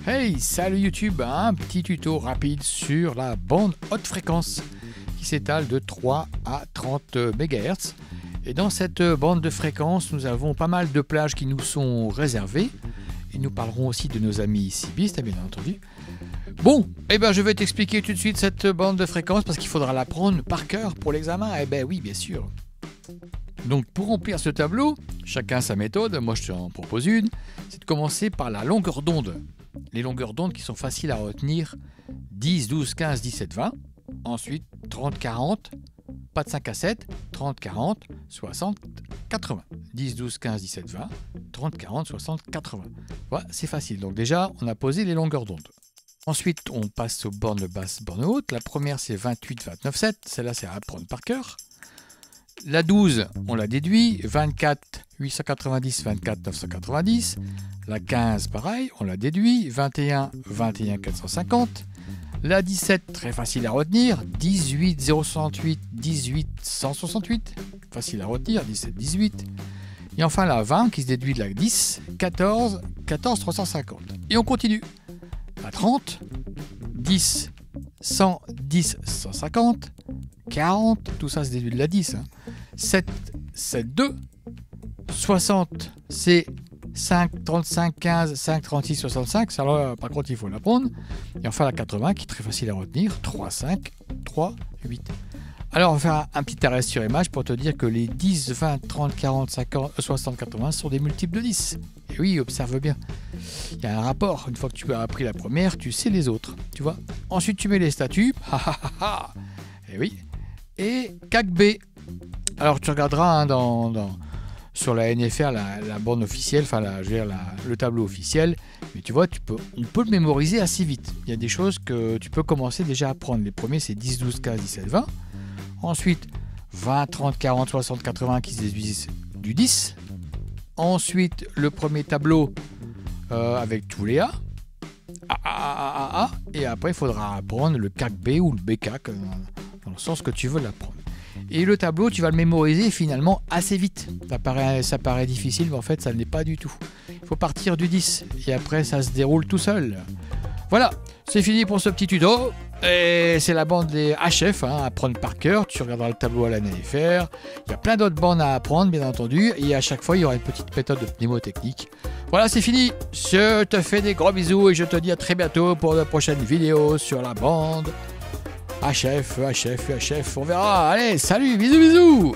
Hey, salut YouTube, un petit tuto rapide sur la bande haute fréquence qui s'étale de 3 à 30 MHz. Et dans cette bande de fréquence, nous avons pas mal de plages qui nous sont réservées. Et nous parlerons aussi de nos amis cibistes, bien entendu. Bon, je vais t'expliquer tout de suite cette bande de fréquence parce qu'il faudra l'apprendre par cœur pour l'examen. Oui, bien sûr. Donc pour remplir ce tableau, chacun sa méthode, moi je t'en propose une, c'est de commencer par la longueur d'onde. Les longueurs d'onde qui sont faciles à retenir, 10, 12, 15, 17, 20. Ensuite 30, 40, pas de 5 à 7, 30, 40, 60, 80. 10, 12, 15, 17, 20, 30, 40, 60, 80. Voilà, c'est facile. Donc déjà, on a posé les longueurs d'onde. Ensuite, on passe aux bornes basses, bornes hautes. La première, c'est 28, 29, 7. Celle-là, c'est à apprendre par cœur. La 12, on la déduit. 24, 890, 24, 990. La 15, pareil, on la déduit. 21, 21, 450. La 17, très facile à retenir. 18, 068, 18, 168. Facile à retenir. 17, 18. Et enfin la 20 qui se déduit de la 10, 14, 14, 350. Et on continue. La 30, 10, 100, 10, 150. 40, tout ça se déduit de la 10. 7, 7, 2. 60, c'est 5, 35, 15, 5, 36, 65. Ça, là, par contre, il faut l'apprendre. Et enfin, la 80, qui est très facile à retenir. 3, 5, 3, 8. Alors, on va faire un petit arrêt sur image pour te dire que les 10, 20, 30, 40, 50, 60, 80 sont des multiples de 10. Et oui, observe bien. Il y a un rapport. Une fois que tu as appris la première, tu sais les autres. Tu vois. Ensuite, tu mets les statuts. Et oui. Et CAC B. Alors, tu regarderas sur la NFR, la borne officielle, le tableau officiel. Mais tu vois, on peut le mémoriser assez vite. Il y a des choses que tu peux commencer déjà à apprendre. Les premiers, c'est 10, 12, 15, 17, 20. Ensuite, 20, 30, 40, 60, 80 qui se déduisent du 10. Ensuite, le premier tableau avec tous les A. A. Et après, il faudra apprendre le CAC B ou le BK, dans le sens que tu veux l'apprendre. Et le tableau, tu vas le mémoriser finalement assez vite. Ça paraît difficile, mais en fait, ça ne l'est pas du tout. Il faut partir du 10. Et après, ça se déroule tout seul. Voilà, c'est fini pour ce petit tuto. Et c'est la bande des HF, à apprendre par cœur. Tu regarderas le tableau à la NFR. Il y a plein d'autres bandes à apprendre, bien entendu. Et à chaque fois, il y aura une petite méthode de mnémotechnique. Voilà, c'est fini. Je te fais des gros bisous et je te dis à très bientôt pour de prochaines vidéos sur la bande HF. On verra. Allez, salut, bisous.